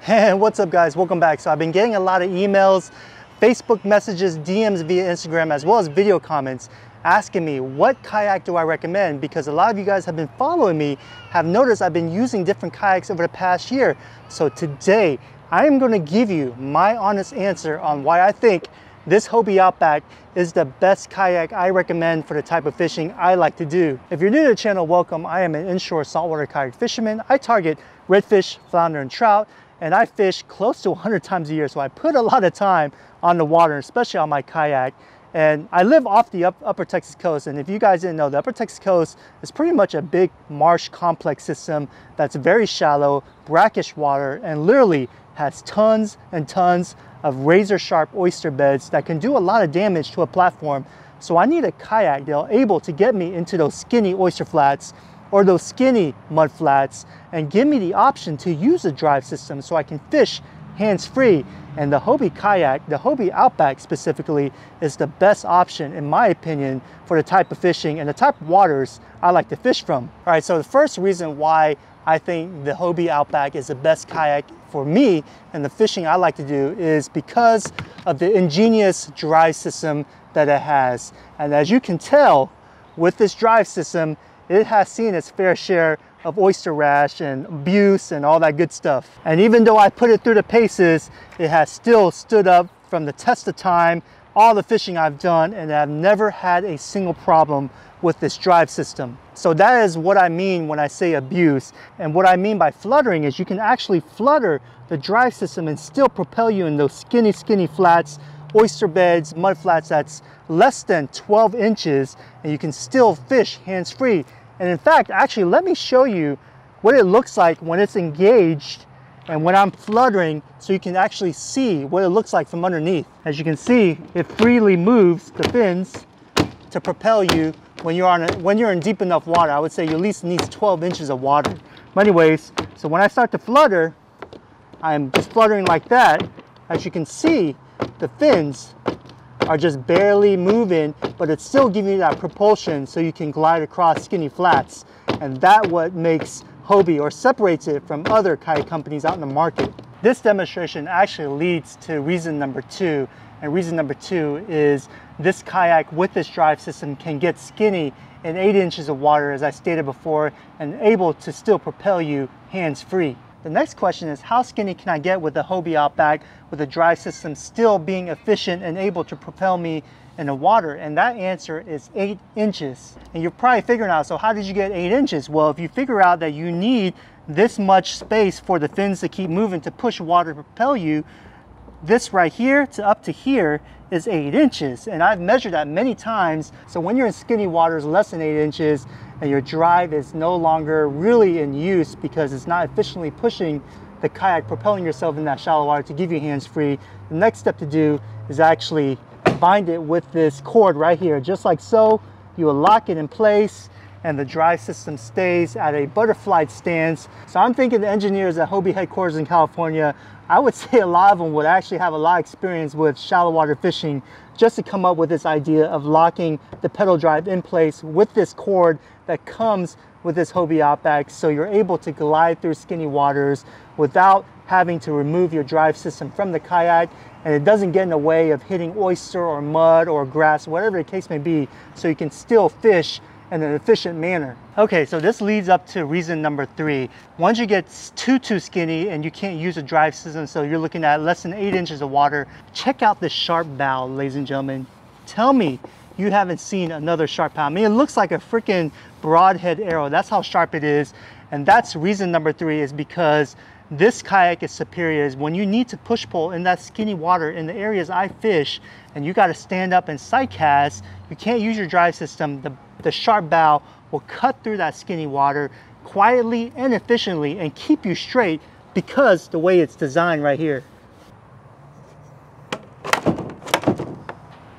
And what's up guys, welcome back. So I've been getting a lot of emails, Facebook messages, DMs via Instagram, as well as video comments asking me what kayak do I recommend, because a lot of you guys have been following me, have noticed I've been using different kayaks over the past year. So today I am going to give you my honest answer on why I think this Hobie Outback is the best kayak I recommend for the type of fishing I like to do. If you're new to the channel, welcome. I am an inshore saltwater kayak fisherman. I target redfish, flounder, and trout, and I fish close to 100 times a year. So I put a lot of time on the water, especially on my kayak. And I live off the upper Texas coast. And if you guys didn't know, the upper Texas coast is pretty much a big marsh complex system that's very shallow, brackish water, and literally has tons and tons of razor sharp oyster beds that can do a lot of damage to a platform. So I need a kayak that's able to get me into those skinny oyster flats or those skinny mud flats and give me the option to use a drive system so I can fish hands-free. And the Hobie kayak, the Hobie Outback specifically, is the best option in my opinion for the type of fishing and the type of waters I like to fish from. All right, so the first reason why I think the Hobie Outback is the best kayak for me and the fishing I like to do is because of the ingenious drive system that it has. And as you can tell, with this drive system, it has seen its fair share of oyster rash and abuse and all that good stuff. And even though I put it through the paces, it has still stood up from the test of time, all the fishing I've done, and I've never had a single problem with this drive system. So that is what I mean when I say abuse. And what I mean by fluttering is you can actually flutter the drive system and still propel you in those skinny flats, oyster beds, mud flats that's less than 12 inches, and you can still fish hands-free. And in fact, actually, let me show you what it looks like when it's engaged and when I'm fluttering, so you can actually see what it looks like from underneath. As you can see, it freely moves the fins to propel you when you're in deep enough water. I would say you at least need 12 inches of water. But anyways, so when I start to flutter, I'm just fluttering like that. As you can see, the fins are just barely moving, but it's still giving you that propulsion so you can glide across skinny flats. And that's what makes Hobie or separates it from other kayak companies out in the market. This demonstration actually leads to reason number two. And reason number two is this kayak with this drive system can get skinny in 8 inches of water, as I stated before, and able to still propel you hands-free. The next question is, how skinny can I get with the Hobie Outback with the drive system still being efficient and able to propel me in the water? And that answer is 8 inches. And you're probably figuring out, so how did you get 8 inches? Well, if you figure out that you need this much space for the fins to keep moving to push water to propel you, this right here to up to here is 8 inches. And I've measured that many times. So when you're in skinny waters less than 8 inches, and your drive is no longer really in use because it's not efficiently pushing the kayak, propelling yourself in that shallow water to give you hands-free, the next step to do is actually bind it with this cord right here, just like so. You will lock it in place and the drive system stays at a butterfly stance. So I'm thinking the engineers at Hobie headquarters in California, I would say a lot of them would actually have a lot of experience with shallow water fishing just to come up with this idea of locking the pedal drive in place with this cord that comes with this Hobie Outback, so you're able to glide through skinny waters without having to remove your drive system from the kayak, and it doesn't get in the way of hitting oyster or mud or grass, whatever the case may be, so you can still fish in an efficient manner. Okay, so this leads up to reason number three. Once you get too skinny and you can't use a drive system, so you're looking at less than 8 inches of water, check out this sharp bow, ladies and gentlemen. Tell me you haven't seen another sharp bow. I mean, it looks like a freaking broadhead arrow. That's how sharp it is. And that's reason number three, is because this kayak is superior. Is when you need to push pull in that skinny water in the areas I fish, and you got to stand up and sight cast, you can't use your drive system. The sharp bow will cut through that skinny water quietly and efficiently and keep you straight because the way it's designed right here.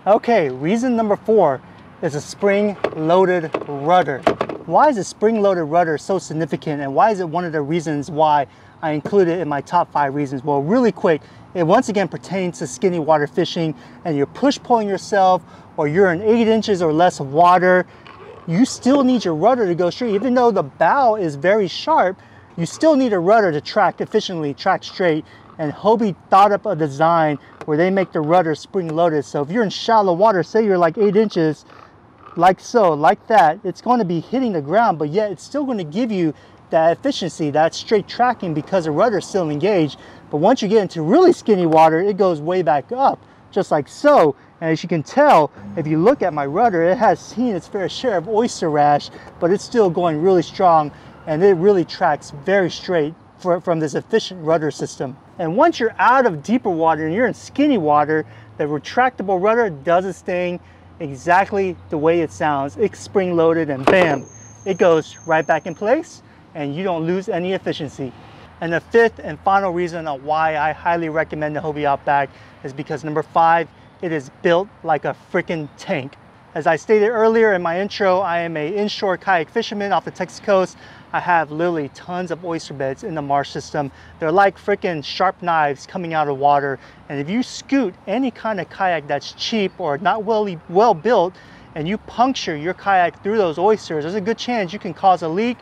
Okay, reason number four is a spring-loaded rudder. Why is a spring-loaded rudder so significant, and why is it one of the reasons why I included it in my top 5 reasons? Well, really quick, it once again pertains to skinny water fishing, and you're push-pulling yourself, or you're in 8 inches or less of water, you still need your rudder to go straight. Even though the bow is very sharp, you still need a rudder to track efficiently, track straight. And Hobie thought up a design where they make the rudder spring loaded. So if you're in shallow water, say you're like 8 inches, like so, like that, it's going to be hitting the ground, but yet it's still going to give you that efficiency, that straight tracking, because the rudder is still engaged. But once you get into really skinny water, it goes way back up, just like so. And as you can tell, if you look at my rudder, it has seen its fair share of oyster rash, but it's still going really strong, and it really tracks very straight from this efficient rudder system. And once you're out of deeper water and you're in skinny water, the retractable rudder does its thing exactly the way it sounds. It's spring loaded, and bam, it goes right back in place, and you don't lose any efficiency. And the fifth and final reason on why I highly recommend the Hobie Outback is because number 5, it is built like a freaking tank. As I stated earlier in my intro, I am an inshore kayak fisherman off the Texas coast. I have literally tons of oyster beds in the marsh system. They're like freaking sharp knives coming out of water. And if you scoot any kind of kayak that's cheap or not well built, and you puncture your kayak through those oysters, there's a good chance you can cause a leak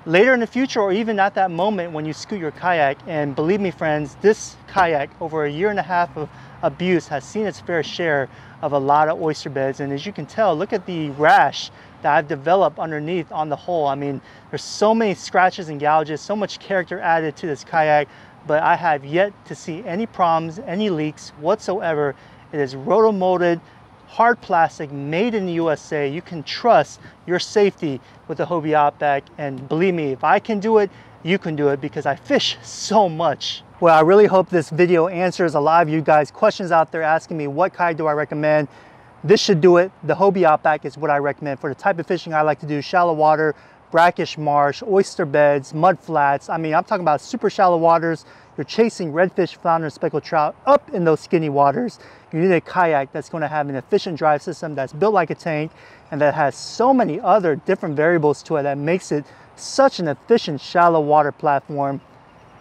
later in the future, or even at that moment when you scoot your kayak. And believe me, friends, this kayak, over a 1.5 years of abuse, has seen its fair share of a lot of oyster beds. And as you can tell, look at the rash that I've developed underneath on the hull. I mean, there's so many scratches and gouges, so much character added to this kayak, but I have yet to see any problems, any leaks whatsoever. It is roto-molded, hard plastic, made in the USA. You can trust your safety with the Hobie Outback, and believe me, if I can do it, you can do it, because I fish so much. Well, I really hope this video answers a lot of you guys' questions out there asking me what kayak do I recommend. This should do it. The Hobie Outback is what I recommend for the type of fishing I like to do: shallow water, brackish marsh, oyster beds, mud flats. I mean, I'm talking about super shallow waters. You're chasing redfish, flounder, and speckled trout up in those skinny waters. You need a kayak that's going to have an efficient drive system, that's built like a tank, and that has so many other different variables to it that makes it such an efficient shallow water platform.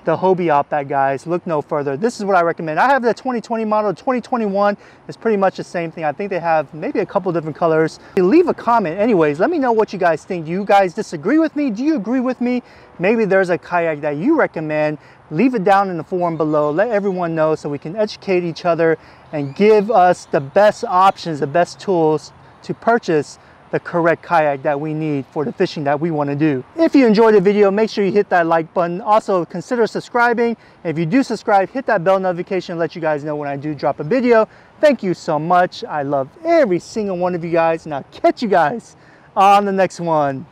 The Hobie Outback, guys, look no further. This is what I recommend. I have the 2020 model. 2021 is pretty much the same thing. I think they have maybe a couple different colors. Leave a comment anyways. Let me know what you guys think. Do you guys disagree with me? Do you agree with me? Maybe there's a kayak that you recommend. Leave it down in the forum below. Let everyone know so we can educate each other and give us the best options, the best tools to purchase the correct kayak that we need for the fishing that we want to do. If you enjoyed the video, make sure you hit that like button. Also, consider subscribing. If you do subscribe, hit that bell notification, let you guys know when I do drop a video. Thank you so much. I love every single one of you guys, and I'll catch you guys on the next one.